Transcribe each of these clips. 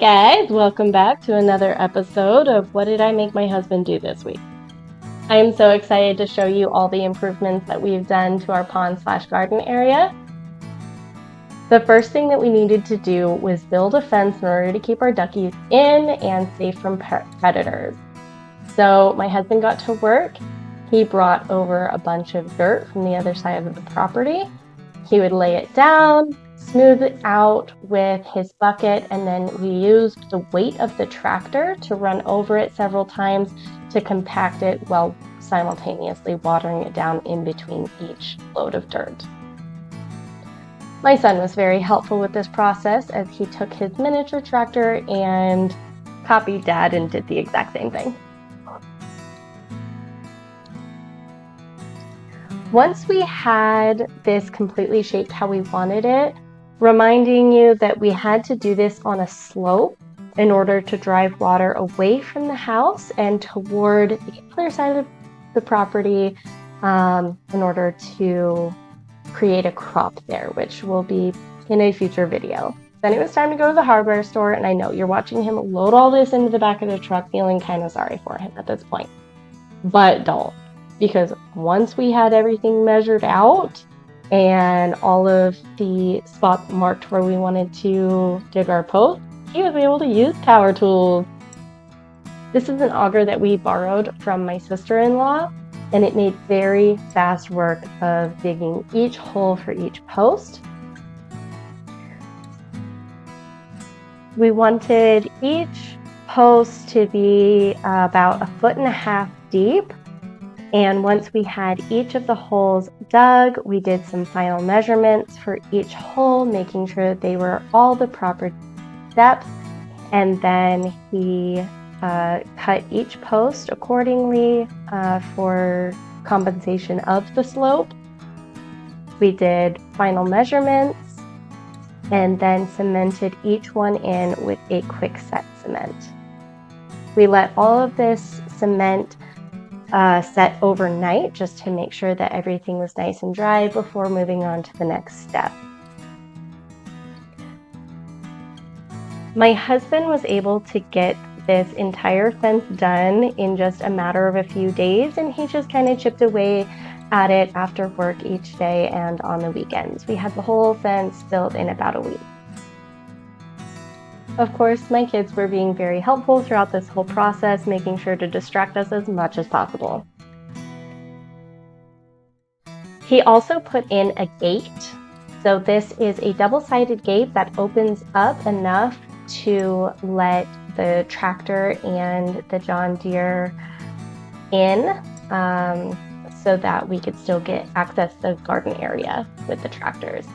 guys, welcome back to another episode of What Did I Make My Husband Do This Week? I am so excited to show you all the improvements that we've done to our pond/garden area. The first thing that we needed to do was build a fence in order to keep our duckies in and safe from predators. So my husband got to work. He brought over a bunch of dirt from the other side of the property. He would lay it down, smooth it out with his bucket, and then we used the weight of the tractor to run over it several times to compact it while simultaneously watering it down in between each load of dirt. My son was very helpful with this process as he took his miniature tractor and copied Dad and did the exact same thing. Once we had this completely shaped how we wanted it, reminding you that we had to do this on a slope in order to drive water away from the house and toward the other side of the property in order to create a crop there, which will be in a future video. Then it was time to go to the hardware store, and I know you're watching him load all this into the back of the truck feeling kind of sorry for him at this point. But don't. Because once we had everything measured out and all of the spots marked where we wanted to dig our post, he was able to use power tools. This is an auger that we borrowed from my sister-in-law, and it made very fast work of digging each hole for each post. We wanted each post to be about 1.5 feet deep. And once we had each of the holes dug, we did some final measurements for each hole, making sure that they were all the proper depth. And then he cut each post accordingly for compensation of the slope. We did final measurements and then cemented each one in with a quick set cement. We let all of this cement set overnight just to make sure that everything was nice and dry before moving on to the next step. My husband was able to get this entire fence done in just a matter of a few days, and he just kind of chipped away at it after work each day and on the weekends. We had the whole fence built in about a week. Of course, my kids were being very helpful throughout this whole process, making sure to distract us as much as possible. He also put in a gate. So this is a double-sided gate that opens up enough to let the tractor and the John Deere in so that we could still get access to the garden area with the tractors.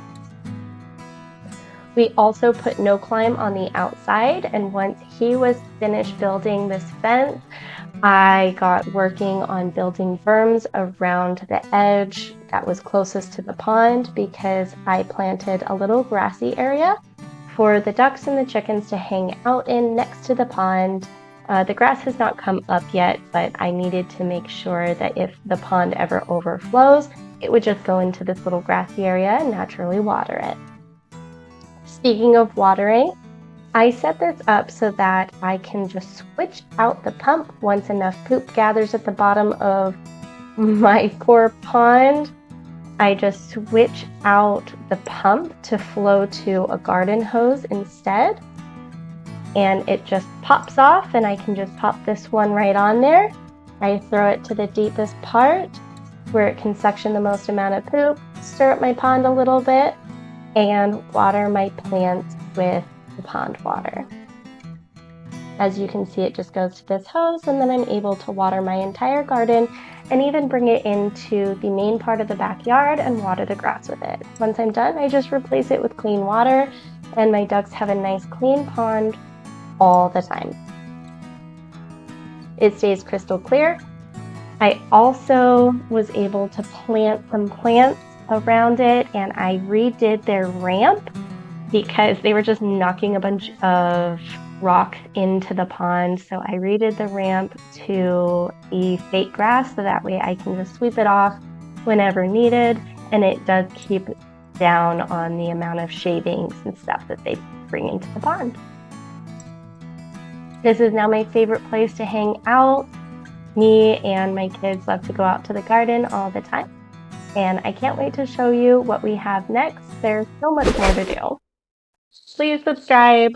We also put no climb on the outside, and once he was finished building this fence, I got working on building berms around the edge that was closest to the pond because I planted a little grassy area for the ducks and the chickens to hang out in next to the pond. The grass has not come up yet, but I needed to make sure that if the pond ever overflows, it would just go into this little grassy area and naturally water it. Speaking of watering, I set this up so that I can just switch out the pump once enough poop gathers at the bottom of my core pond. I just switch out the pump to flow to a garden hose instead. And it just pops off, and I can just pop this one right on there. I throw it to the deepest part where it can suction the most amount of poop, stir up my pond a little bit, and water my plants with the pond water. As you can see, it just goes to this hose, and then I'm able to water my entire garden and even bring it into the main part of the backyard and water the grass with it. Once I'm done, I just replace it with clean water, and my ducks have a nice clean pond all the time. It stays crystal clear. I also was able to plant some plants around it, and I redid their ramp because they were just knocking a bunch of rocks into the pond. So I redid the ramp to the fake grass so that way I can just sweep it off whenever needed, and it does keep down on the amount of shavings and stuff that they bring into the pond. This is now my favorite place to hang out. Me and my kids love to go out to the garden all the time. And I can't wait to show you what we have next. There's so much more to do. Please subscribe.